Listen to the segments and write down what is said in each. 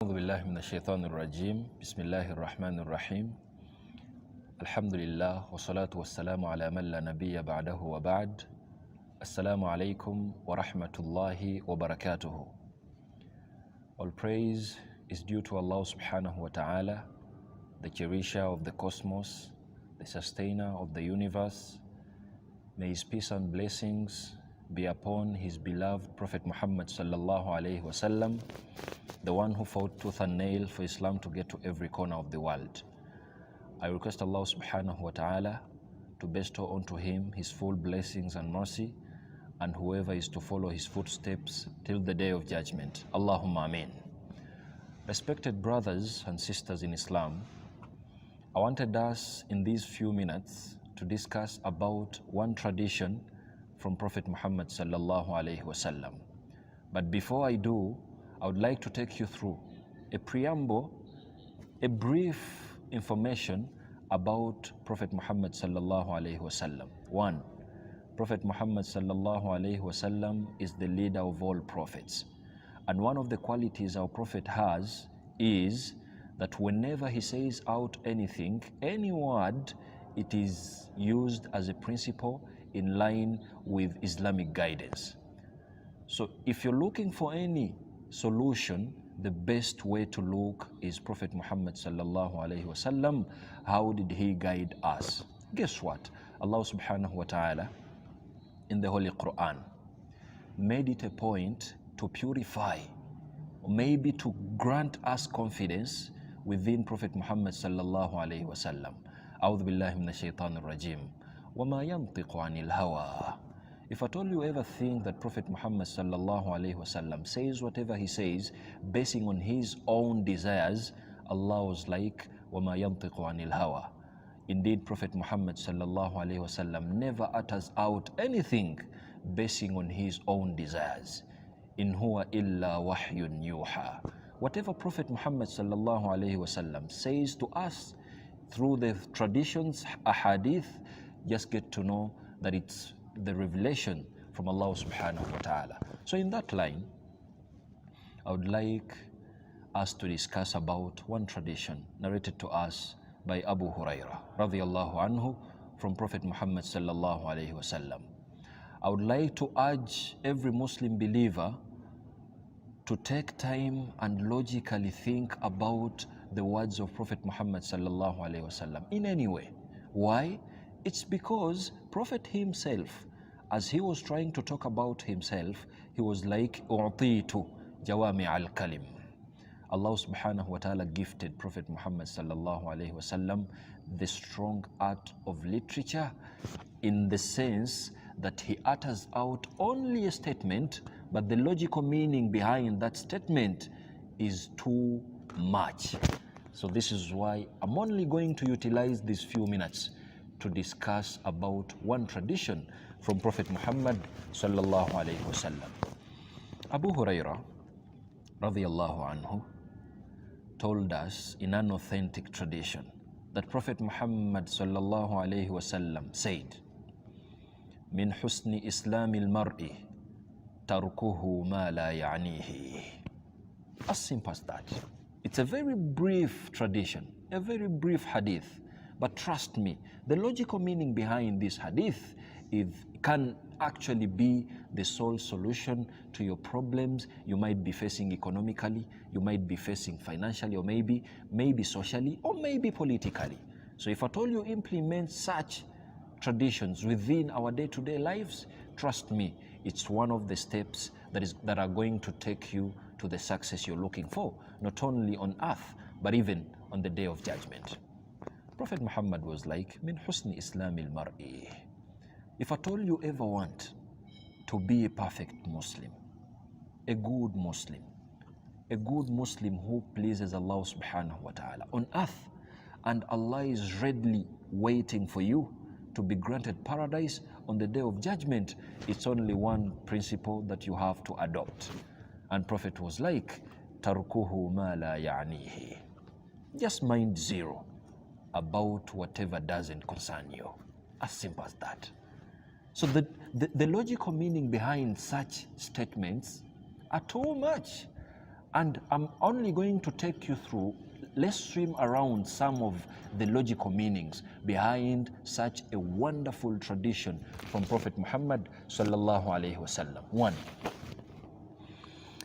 أعوذ بالله من الشيطان الرجيم بسم الله الرحمن الرحيم الحمد لله والصلاة والسلام على من لا نبي بعده وبعد السلام عليكم ورحمة الله وبركاته. All praise is due to Allah subhanahu wa ta'ala, the cherisher of the cosmos, the sustainer of the universe. May his peace and blessings be upon his beloved Prophet Muhammad sallallahu alayhi wasallam, the one who fought tooth and nail for Islam to get to every corner of the world. I request Allah subhanahu wa ta'ala to bestow unto him his full blessings and mercy, and whoever is to follow his footsteps till the day of judgment. Allahumma ameen. Respected brothers and sisters in Islam, I wanted us in these few minutes to discuss about one tradition from Prophet Muhammad sallallahu alayhi wasallam. But before I do, I would like to take you through a preamble, a brief information about Prophet Muhammad sallallahu alayhi wasallam. One, Prophet Muhammad sallallahu alayhi wasallam is the leader of all prophets. And one of the qualities our prophet has is that whenever he says out anything, any word, it is used as a principle in line with Islamic guidance. So if you're looking for any solution, the best way to look is Prophet Muhammad sallallahu alayhi wasallam. How did he guide us? Guess what? Allah subhanahu wa ta'ala in the Holy Quran made it a point to purify, or maybe to grant us confidence within Prophet Muhammad sallallahu alayhi wasallam. A'udhu billahi minash shaitanir rajim. وَمَا يَنْطِقُ عَنِ الْهَوَىٰ. If at all you ever think that Prophet Muhammad sallallahu alayhi wasallam says whatever he says basing on his own desires, Allah was like, وَمَا يَنْطِقُ عَنِ الْهَوَىٰ. Indeed, Prophet Muhammad sallallahu alayhi wasallam never utters out anything basing on his own desires. In huwa illa wahyun yuha. Whatever Prophet Muhammad sallallahu alayhi wasallam says to us through the traditions, ahadith, just get to know that it's the revelation from Allah subhanahu wa ta'ala. So in that line, I would like us to discuss about one tradition narrated to us by Abu Huraira radiyallahu anhu from Prophet Muhammad sallallahu alayhi wasallam. I would like to urge every Muslim believer to take time and logically think about the words of Prophet Muhammad sallallahu alayhi wasallam in any way. Why? It's because Prophet himself, as he was trying to talk about himself, he was like, أُعْطِيتُ جَوَامِعَ الْكَلِمِ. Allah subhanahu wa ta'ala gifted Prophet Muhammad sallallahu alayhi wasallam the strong art of literature, in the sense that he utters out only a statement, but the logical meaning behind that statement is too much. So this is why I'm only going to utilize these few minutes to discuss about one tradition from Prophet Muhammad sallallahu alayhi wasallam. Abu Huraira radiyallahu anhu told us in an authentic tradition that Prophet Muhammad sallallahu alayhi wasallam said, "Min husni islamil mar'i tarkuhu ma la ya'nihi." As simple as that. It's a very brief tradition, a very brief hadith. But trust me, the logical meaning behind this hadith can actually be the sole solution to your problems you might be facing economically, you might be facing financially, or maybe socially, or maybe politically. So if at all you implement such traditions within our day-to-day lives, trust me, it's one of the steps that are going to take you to the success you're looking for, not only on earth, but even on the day of judgment. Prophet Muhammad was like, "Min husni islamil mar'i." If at all you ever want to be a perfect Muslim, a good Muslim who pleases Allah subhanahu wa ta'ala on earth, and Allah is readily waiting for you to be granted paradise on the day of judgment, it's only one principle that you have to adopt. And Prophet was like, "Tarkuhu ma la ya'nihi." Just mind zero about whatever doesn't concern you. As simple as that. So the logical meaning behind such statements are too much. And I'm only going to take you through, let's swim around some of the logical meanings behind such a wonderful tradition from Prophet Muhammad sallallahu alaihi wasallam. One,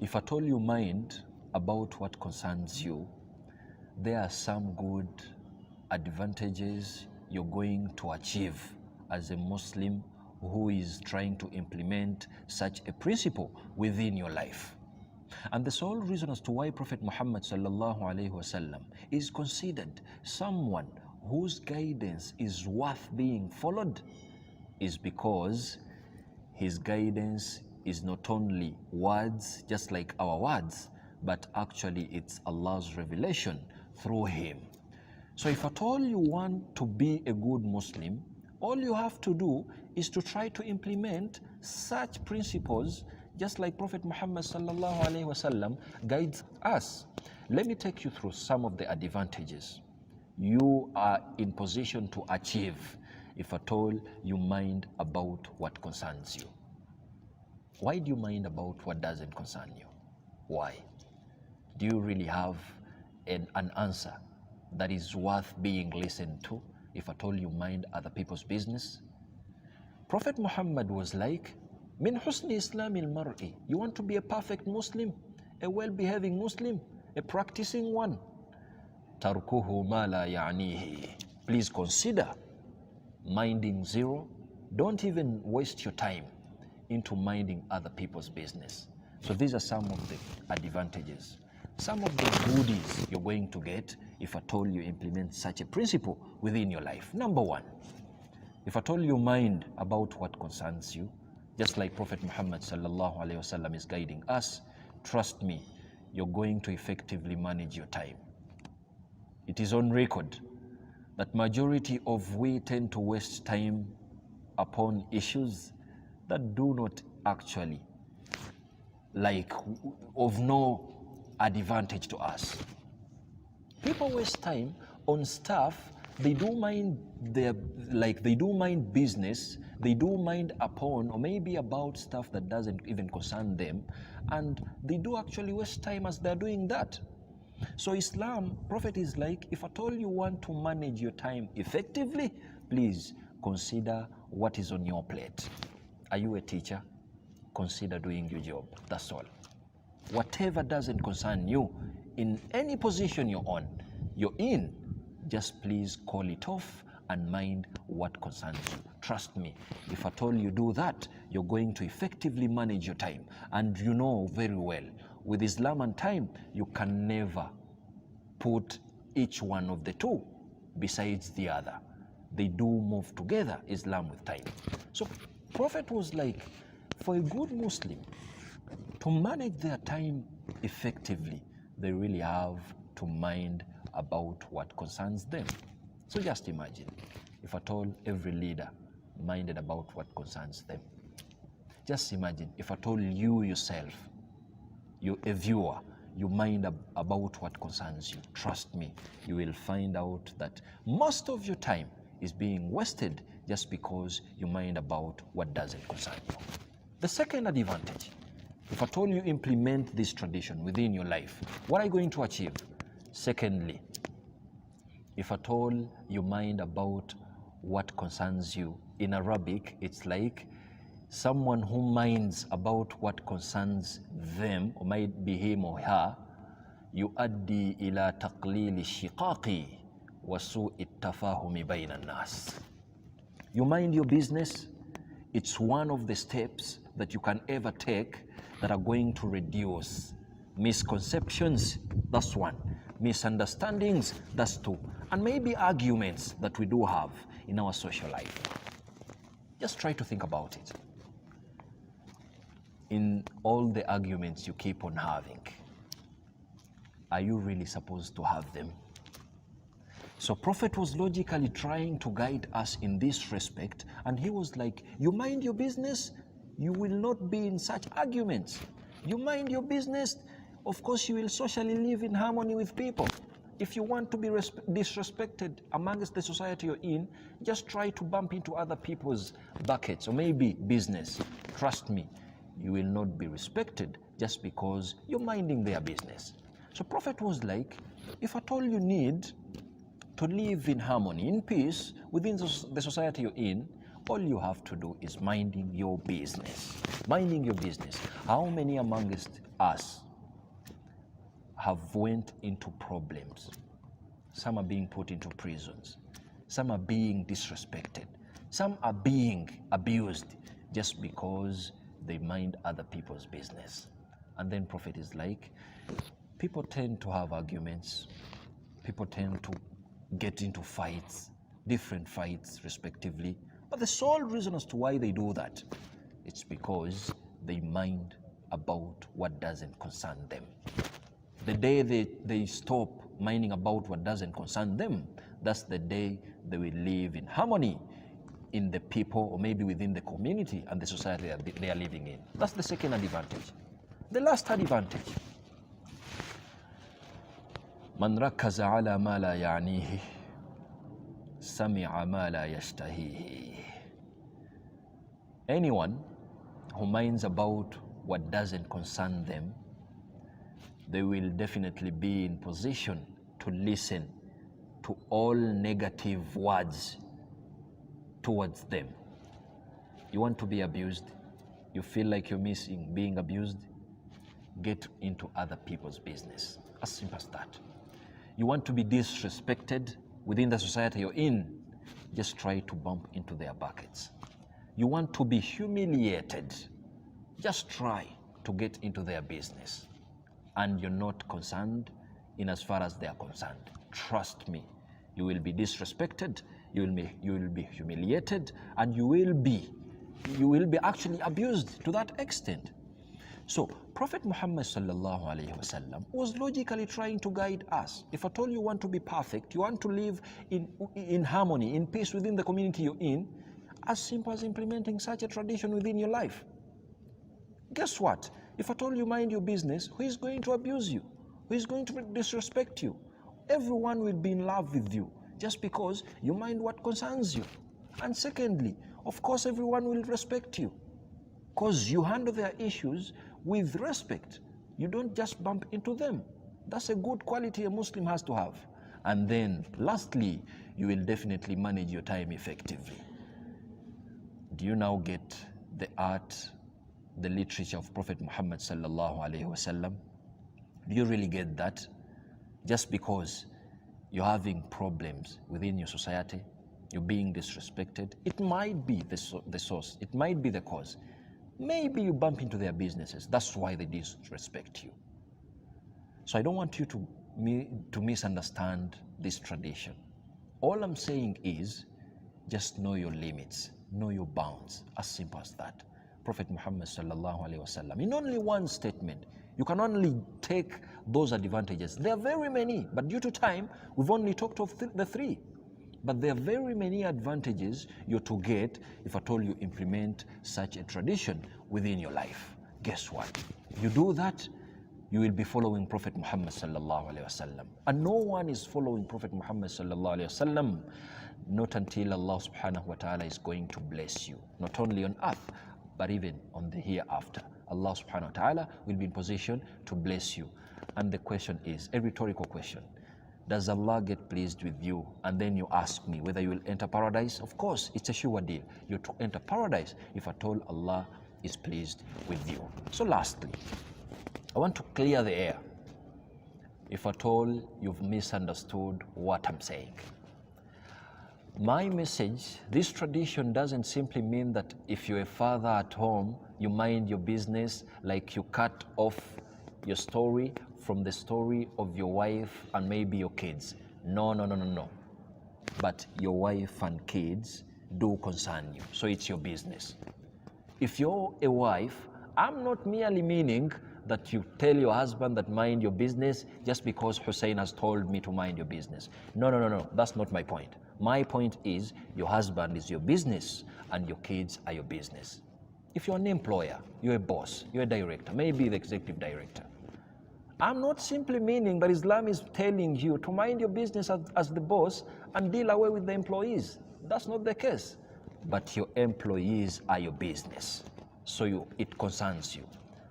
if at all you mind about what concerns you, there are some good advantages you're going to achieve as a Muslim who is trying to implement such a principle within your life. And the sole reason as to why Prophet Muhammad sallallahu alaihi wasallam is considered someone whose guidance is worth being followed is because his guidance is not only words, just like our words, but actually it's Allah's revelation through him. So if at all you want to be a good Muslim, all you have to do is to try to implement such principles just like Prophet Muhammad sallallahu alaihi wasallam guides us. Let me take you through some of the advantages you are in position to achieve if at all you mind about what concerns you. Why do you mind about what doesn't concern you? Why? Do you really have an answer that is worth being listened to if at all you mind other people's business? Prophet Muhammad was like, Min husni islamil mar'i. You want to be a perfect Muslim, a well-behaving Muslim, a practicing one. Tarkuhu ma la ya'nihi. Please consider minding zero. Don't even waste your time into minding other people's business. So these are some of the advantages, some of the goodies you're going to get if at all you implement such a principle within your life. Number one, if at all you mind about what concerns you, just like Prophet Muhammad sallallahu alaihi wasallam is guiding us, trust me, you're going to effectively manage your time. It is on record that majority of we tend to waste time upon issues that do not actually, like, of no advantage to us. People waste time on stuff they do mind they do mind business, they do mind upon or maybe about stuff that doesn't even concern them, and they do actually waste time as they're doing that. So Islam, Prophet is like, if at all you want to manage your time effectively, please consider what is on your plate. Are you a teacher? Consider doing your job. That's all. Whatever doesn't concern you, in any position you're in, just please call it off and mind what concerns you. Trust me, if at all you do that, you're going to effectively manage your time. And you know very well, with Islam and time, you can never put each one of the two besides the other. They do move together, Islam with time. So Prophet was like, for a good Muslim to manage their time effectively, they really have to mind about what concerns them. So just imagine, if at all every leader minded about what concerns them. Just imagine, if at all you yourself, you're a viewer, you mind about what concerns you. Trust me, you will find out that most of your time is being wasted just because you mind about what doesn't concern you. The second advantage, if at all you implement this tradition within your life, what are you going to achieve? Secondly, if at all you mind about what concerns you, in Arabic, it's like someone who minds about what concerns them, or might be him or her, يؤدي إلى تقليل الشقاق وسوء التفاهم بين الناس. You mind your business, it's one of the steps that you can ever take that are going to reduce misconceptions, that's one. Misunderstandings, that's two. And maybe arguments that we do have in our social life. Just try to think about it. In all the arguments you keep on having, are you really supposed to have them? So Prophet was logically trying to guide us in this respect, and he was like, you mind your business, you will not be in such arguments. You mind your business, of course you will socially live in harmony with people. If you want to be disrespected amongst the society you're in, just try to bump into other people's buckets or maybe business. Trust me, you will not be respected just because you're minding their business. So Prophet was like, if at all you need to live in harmony, in peace, within the society you're in, all you have to do is minding your business. Minding your business. How many amongst us have went into problems? Some are being put into prisons. Some are being disrespected. Some are being abused just because they mind other people's business. And then Prophet is like, people tend to have arguments. People tend to get into fights, different fights respectively. But the sole reason as to why they do that, it's because they mind about what doesn't concern them. The day they stop minding about what doesn't concern them, that's the day they will live in harmony in the people or maybe within the community and the society that they are living in. That's the second advantage. The last advantage. من ركز على ما لا يعنيه سمع ما لا يشتهيه. Anyone who minds about what doesn't concern them, they will definitely be in position to listen to all negative words towards them. You want to be abused? You feel like you're missing being abused? Get into other people's business. As simple as that. You want to be disrespected within the society you're in? Just try to bump into their buckets. You want to be humiliated? Just try to get into their business. And you're not concerned in as far as they are concerned. Trust me, you will be disrespected, you will be humiliated, and you will be actually abused to that extent. So Prophet Muhammad sallallahu alaihi wasallam was logically trying to guide us. If at all you want to be perfect, you want to live in harmony, in peace within the community you're in, as simple as implementing such a tradition within your life. Guess what? If at all you mind your business, who is going to abuse you? Who is going to disrespect you? Everyone will be in love with you just because you mind what concerns you. And secondly, of course, everyone will respect you because you handle their issues with respect. You don't just bump into them. That's a good quality a Muslim has to have. And then lastly, you will definitely manage your time effectively. Do you now get the art, the literature of Prophet Muhammad sallallahu alaihi wasallam? Do you really get that? Just because you're having problems within your society, you're being disrespected, it might be the source, it might be the cause. Maybe you bump into their businesses. That's why they disrespect you. So I don't want you to misunderstand this tradition. All I'm saying is just know your limits, know your bounds, as simple as that. Prophet Muhammad sallallahu alaihi wasallam, in only one statement, you can only take those advantages. There are very many, but due to time, we've only talked of the three. But there are very many advantages you're to get if at all you implement such a tradition within your life. Guess what? You do that, you will be following Prophet Muhammad sallallahu alaihi wasallam. And no one is following Prophet Muhammad sallallahu alaihi wasallam not until Allah subhanahu wa ta'ala is going to bless you, not only on earth, but even on the hereafter. Allah subhanahu wa ta'ala will be in position to bless you. And the question is a rhetorical question. Does Allah get pleased with you? And then you ask me whether you will enter paradise? Of course, it's a sure deal. You're to enter paradise if at all Allah is pleased with you. So lastly, I want to clear the air. If at all you've misunderstood what I'm saying. My message, this tradition doesn't simply mean that if you're a father at home, you mind your business, like you cut off your story from the story of your wife and maybe your kids. No. But your wife and kids do concern you, so it's your business. If you're a wife, I'm not merely meaning that you tell your husband that mind your business just because Hussein has told me to mind your business. No, that's not my point. My point is your husband is your business and your kids are your business. If you're an employer, you're a boss, you're a director, maybe the executive director. I'm not simply meaning that Islam is telling you to mind your business as the boss and deal away with the employees. That's not the case. But your employees are your business, so it concerns you.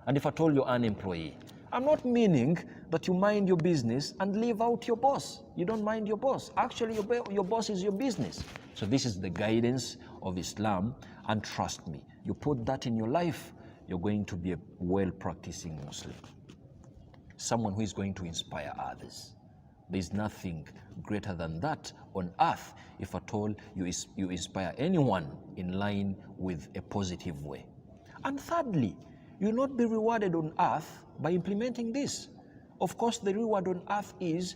And if at all you're an employee, I'm not meaning that you mind your business and leave out your boss. You don't mind your boss. Actually, your boss is your business. So this is the guidance of Islam, and trust me, you put that in your life, you're going to be a well-practicing Muslim. Someone who is going to inspire others. There's nothing greater than that on earth if at all you inspire anyone in line with a positive way. And thirdly, you'll not be rewarded on earth by implementing this. Of course, the reward on earth is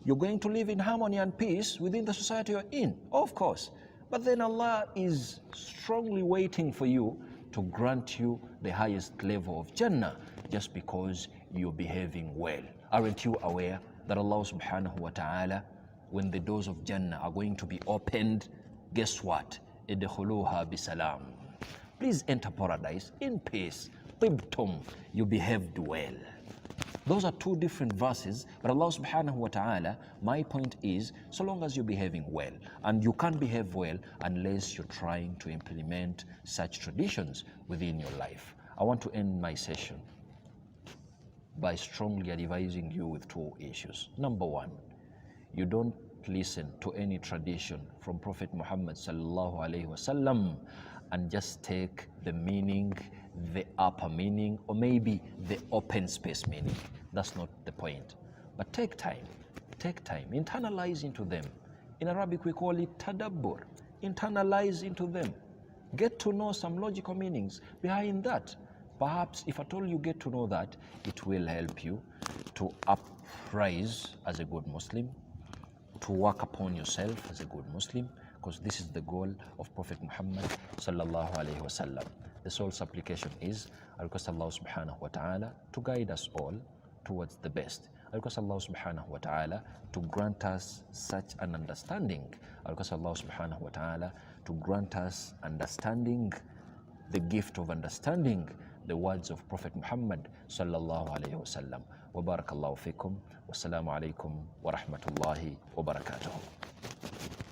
you're going to live in harmony and peace within the society you're in, of course. But then Allah is strongly waiting for you to grant you the highest level of Jannah just because you're behaving well. Aren't you aware that Allah subhanahu wa ta'ala, when the doors of Jannah are going to be opened, guess what? Idkhuluha bisalam. Please enter paradise in peace. Tibtum, you behaved well. Those are two different verses, but Allah subhanahu wa ta'ala, my point is, so long as you're behaving well, and you can't behave well unless you're trying to implement such traditions within your life. I want to end my session by strongly advising you with two issues. Number one, you don't listen to any tradition from Prophet Muhammad sallallahu alaihi wasallam and just take the meaning, the upper meaning, or maybe the open space meaning. That's not the point. But take time, internalize into them. In Arabic we call it tadabbur. Internalize into them. Get to know some logical meanings behind that. Perhaps if at all you get to know that, it will help you to uprise as a good Muslim, to work upon yourself as a good Muslim, because this is the goal of Prophet Muhammad sallallahu alaihi wasallam. The sole supplication is, I request Allah subhanahu wa ta'ala to guide us all towards the best. I request Allah subhanahu wa ta'ala to grant us such an understanding. I request Allah subhanahu wa ta'ala to grant us understanding, the gift of understanding the words of Prophet Muhammad sallallahu alayhi wa sallam. Wa barakallahu fikum. Wassalamu alaikum wa rahmatullahi wa barakatuh.